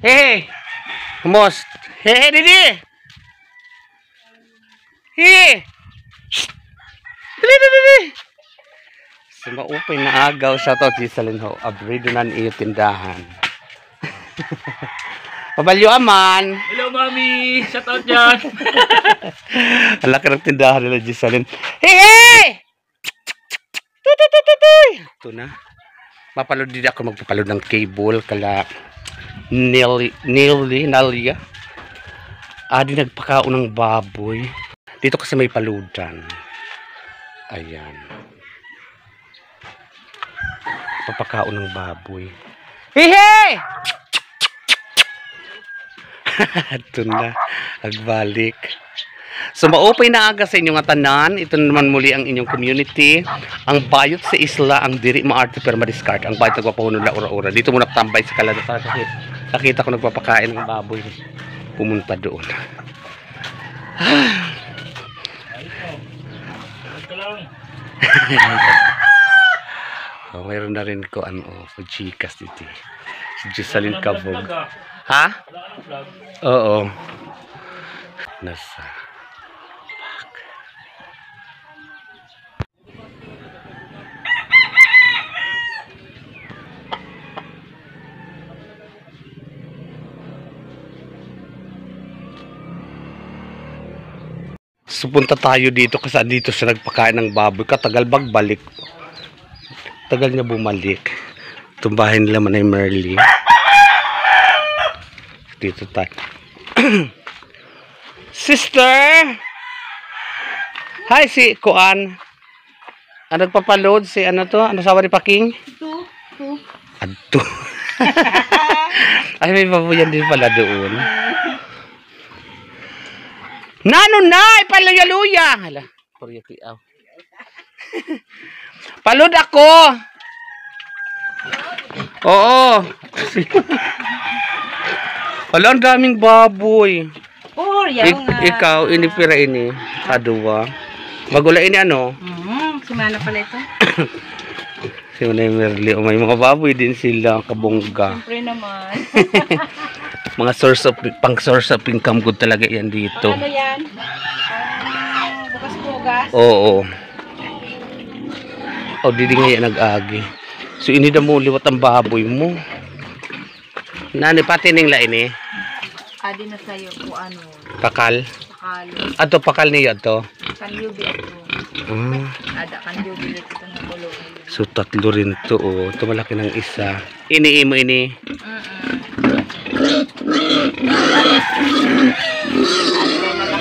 Hey! Humos! Hey, Didi! Hey! Didi, Didi! So, maupay na agaw. Shoutout Gisalin ho. Abrido na iyo tindahan. Pabalyo aman! Hello, Mami! Shoutout dyan! Ala ka ng tindahan nila Gisalin. Hey, hey! Ito na. Mapalod din ako magpapalod ng cable kala Nalia. Di nagpakaon ng baboy. Dito kasi may paludan. Ayan. Papakaon ng baboy. Hey, hey! Ito na. Nagbalik. So, maupay na aga sa inyong tanan. Ito naman muli ang inyong community. Ang bayot sa isla, ang diri maarte pero madiskart. Ang bayot nagpapahuno na ura-ura. Dito muna tambay sa kalada. Nakita ko nagpapakain ng baboy. Pumunta doon. Mayroon na rin ko chikas dito. Si Gisalin Kabog. Ha? Oo. Nasa So, punta tayo dito kasi dito siya nagpakain ng baboy. Katagal bagbalik. Tagal niya bumalik. Tumbahin nila Manay Merly. Dito tayo. Sister! Hi, si Kuan. Nagpapaload si ano to? Ano sabi ni Paking? Adto. Ay, may baboyan din pala doon. Nano na, paluya-luya. Hala, kuryati aw. Palud ako. Oo. Wala, ang daming baboy. Ikaw, inipira ini. Kadua. Magula ini ano? Sumana pala ito. Si Manay Merly. May mga baboy din sila, kabongga. Siyempre naman. Mga pang source of income good talaga yan dito. Ano yan? Bukas-bukas? Oo. Didi nga yan nag-agi. So, inida mo liwat ang baboy mo. Nani, pati ning lain eh. Adi na sa'yo kung ano. Pakal? Pakal. Ato, pakal niya to. Kanyubi ako. Ada kanyubi nito na bulo. So, tatlo rin to. Ito malaki ng isa. Ini mo ini.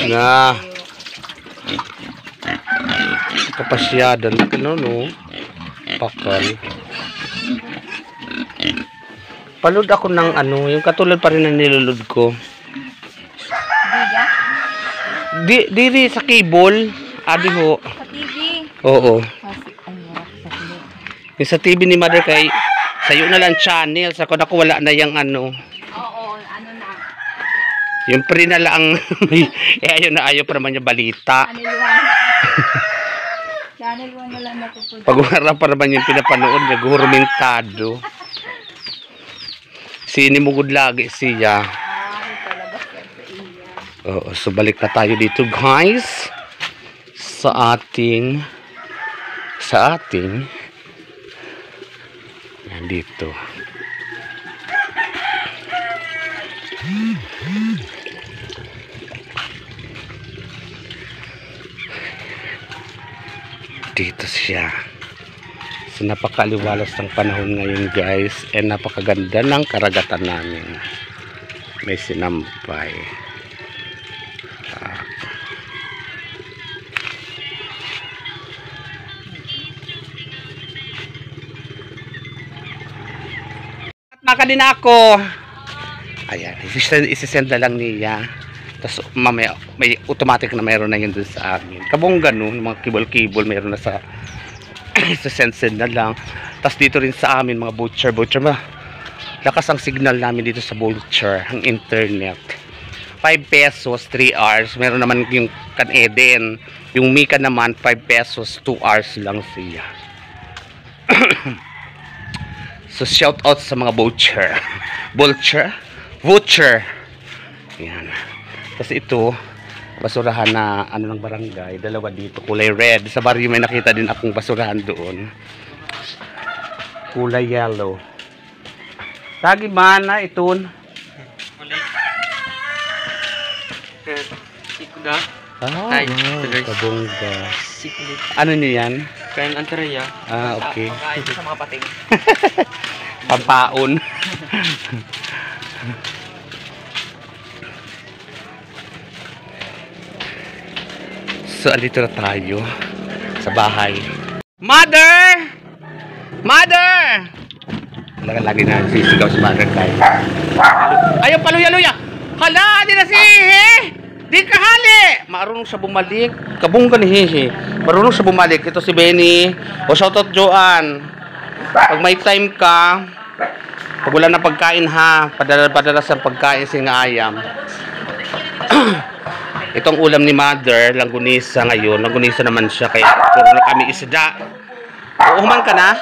Na. Kapasyadan. No? Pakal. Palud ako ng ano. Yung katulad pa rin na nilulod ko. Diri sa cable. Adi ho. Sa TV? Oo. Yung sa TV ni Mother kay sayo na lang channel. Sa ako wala na yung ano. Oo, ano na. Yung pre na lang. Ayaw na ayaw pa naman yung balita. Channel 1 na lang napupunta. Pag-uharap pa naman yung pinapanood niya. Gurumentado. Sinimugod lagi siya. Oo, so balik na tayo dito guys. Sa ating nandito. Dito siya. So napakaliwalas ng panahon ngayon guys. And napakaganda ng karagatan namin. May sinampay. Naka din ako. Ayan, isisend na lang niya. Tapos mamaya may automatic na mayroon na yun dun sa amin. Kabongga no, mga kibol-kibol mayroon na sa isisend na lang. Tapos dito rin sa amin mga butcher ba? Lakas ang signal namin dito sa butcher, ang internet. 5 pesos, 3 hours. Meron naman yung Kan-Eden. Yung Mika naman, 5 pesos, 2 hours lang siya. So shout out sa mga butcher. Butcher. Yan. Kasi ito, basurahan na ano ng barangay. Dalawa dito, kulay red. Sa baryo may nakita din akong basurahan doon. Kulay yellow. Tagi mana iton. Sikuda. Ah, Ay, wow, guys. kabongga. Sikulit. Ano niyo yan? Kain antaraya. Ah, okay. Pagkain sa mga pating. Pampaon. So, andito na tayo sa bahay. Mother! Mother! Lagi na sisigaw si mother tayo. Ayaw paluya-luya! Hala! Di na sihe! Di ka hali! Marunong siya bumalik. Kabungga ni Hihi. Marunong siya bumalik. Ito si Benny. O shoutout Joan. Pag may time ka, pag wala na pagkain ha, padala sa pagkain si nga ayam. Itong ulam ni mother, langgunisa ngayon. Langgunisa naman siya, kaya puro na kami isda. Uuman ka na?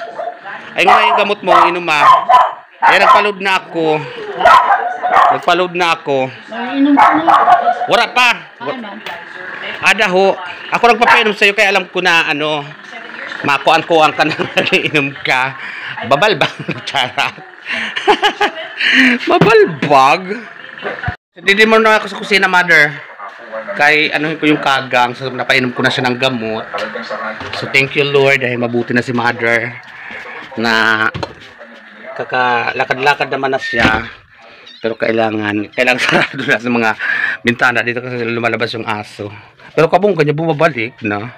Ay nga yung gamot mo, inom ha. Kaya nagpaload na ako. Wala pa. Ada ho. Ako nagpapainom sa'yo, kaya alam ko na ano, makuan-kuan ka na nag-inom ka. Babalbag. Charot. Mabalbag. Hindi mo na ako sa kusina, mother. Kay ano ko yung kagang, so napainom ko na siya ng gamot. So thank you Lord dahil mabuti na si mother na kakalakad-lakad naman na siya. Pero kailangan sarado na sa mga bintana dito kasi lumalabas yung aso. Pero kabong kanya bumabalik na.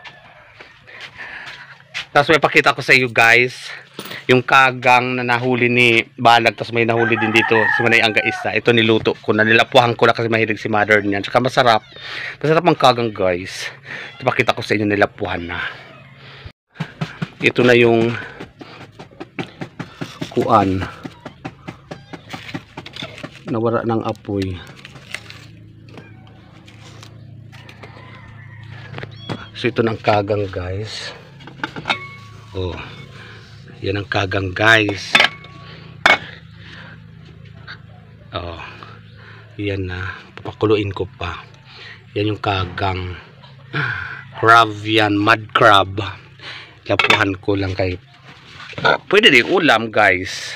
Tapos may pakita ko sa iyo guys yung kagang na nahuli ni Balag, tapos may nahuli din dito si Manay Angga isa. Ito niluto ko na, nilapuhan ko na kasi mahilig si mother niyan. Tsaka masarap ang kagang guys. Ito pakita ko sa inyo, nilapuhan na. Ito na yung kuan, nawara ng apoy. So ito ng kagang guys. Oh, yan ang kagang guys. Oh, yan na, papakuluin ko pa. Yan yung kagang crab, yan, mud crab. Lapuhan ko lang kay pwede din ulam guys.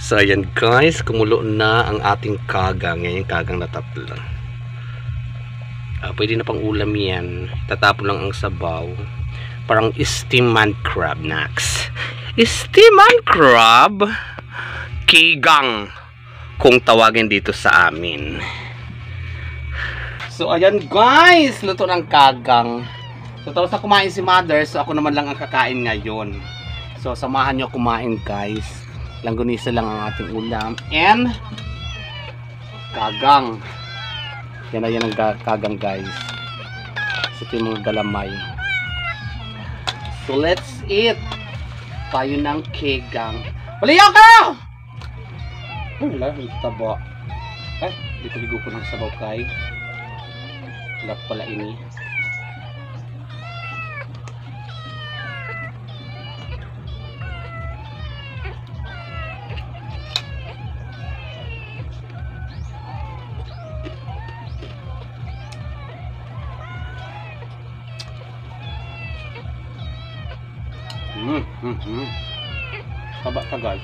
So ayan guys, kumulo na ang ating kagang. Yan yung kagang na tatlo. Pwede na pang ulam yan. Tatapon lang ang sabaw. Parang steamed crab next. Steamed crab kigang kung tawagin dito sa amin. So ayan guys, luto ng kagang. So tapos na kumain si mother, so ako naman lang ang kakain ngayon. So samahan nyo kumain guys. Langgunisa lang ang ating ulam and kagang. Yan na yan ang kagang guys. So ito yung mga galamay. So let's eat. Tayo ng kigang. Paliyaw ka! Wala, ang taba. Ay, dito ligo ko ng sabaw kay. Wala pala ini. Taba ka guys.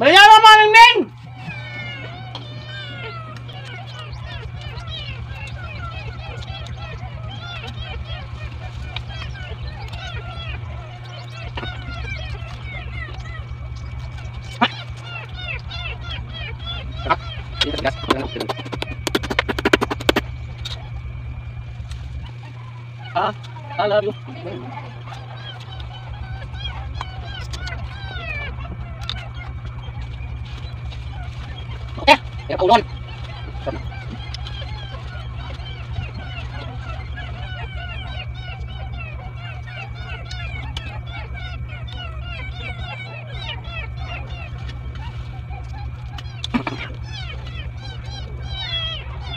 Balikan mo Manang Ning! Ah, I love you. Okay, ya ulon.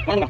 Mana?